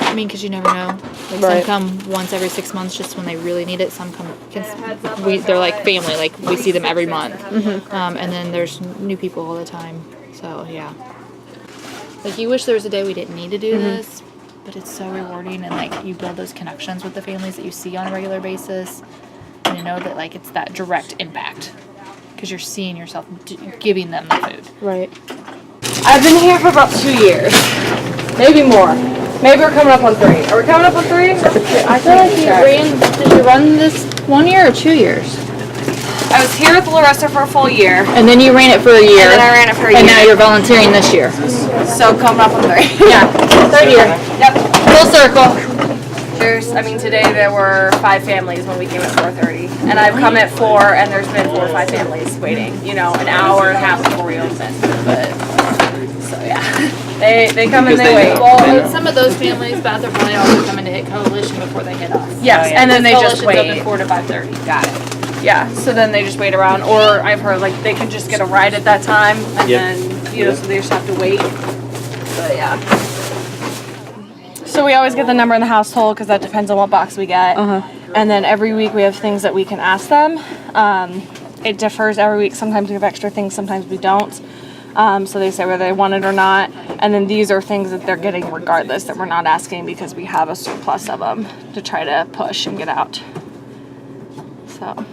I mean, because you never know. Like, some come once every 6 months just when they really need it. Some come, they're like family. Like, we see them every month. And then there's new people all the time. So, yeah. Like, you wish there was a day we didn't need to do this, but it's so rewarding. And, like, you build those connections with the families that you see on a regular basis. And you know that, like, it's that direct impact. Because you're seeing yourself giving them the food. Right. I've been here for about 2 years. Maybe more. Maybe we're coming up on 3. Are we coming up on 3? I feel like did you run this 1 year or 2 years? I was here with Larissa for a full year. And then you ran it for a year. And then I ran it for a year. And now you're volunteering this year. So coming up on 3. Yeah. 3rd year. Yep. Full circle. Today there were 5 families when we came at 4:30. And I've come at 4 and there's been 4 or 5 families waiting, you know, an hour and a half before we open. But, so yeah. They come and they wait. Well, some of those families, but they're probably also coming to hit Coalition before they hit us. Yes, and then they just wait. Open 4 to 5:30. Got it. Yeah, so then they just wait around. Or I've heard like they can just get a ride at that time and then, you know, so they just have to wait. But yeah. So we always get the number in the household because that depends on what box we get. And then every week we have things that we can ask them. It differs every week. Sometimes we have extra things, sometimes we don't. So they say whether they want it or not. And then these are things that they're getting regardless, that we're not asking because we have a surplus of them to try to push and get out. So,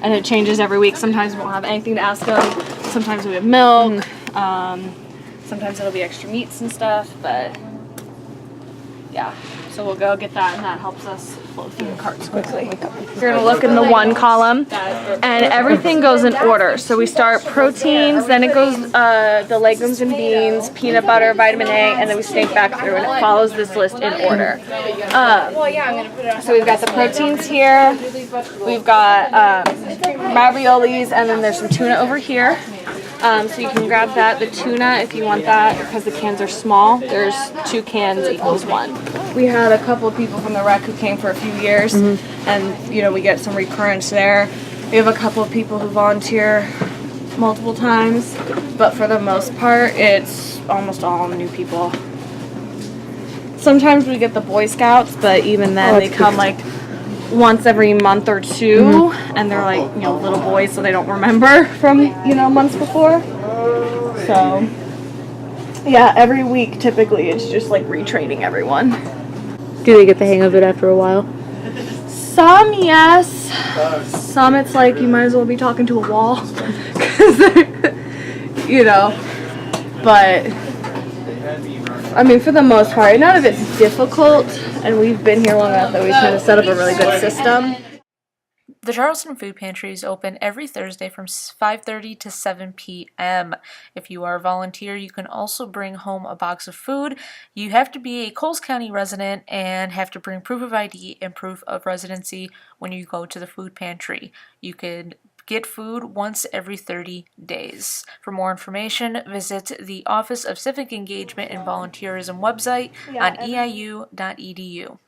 and it changes every week. Sometimes we won't have anything to ask them. Sometimes we have milk. Sometimes it'll be extra meats and stuff, but yeah. So we'll go get that, and that helps us flow through the carts quickly. You're gonna look in the 1 column, and everything goes in order. So we start proteins, then it goes the legumes and beans, peanut butter, vitamin A, and then we snake back through, and it follows this list in order. So we've got the proteins here, we've got raviolis, and then there's some tuna over here. So you can grab that, the tuna, if you want that, because the cans are small. There's 2 cans equals 1. We had a couple of people from the rec who came for a few years, and, you know, we get some recurrence there. We have a couple of people who volunteer multiple times, but for the most part, it's almost all new people. Sometimes we get the Boy Scouts, but even then they come like once every month or 2, and they're like, you know, little boys, so they don't remember from, you know, months before. So yeah, every week typically it's just like retraining everyone. Do they get the hang of it after a while? Some, yes. Some it's like you might as well be talking to a wall. 'Cause you know, but I mean, for the most part, none of it's difficult, and we've been here long enough that we've kind of set up a really good system. The Charleston Food Pantry is open every Thursday from 5:30 to 7 p.m. If you are a volunteer, you can also bring home a box of food. You have to be a Coles County resident and have to bring proof of ID and proof of residency when you go to the food pantry. You could get food once every 30 days. For more information, visit the Office of Civic Engagement and Volunteerism website on eiu.edu.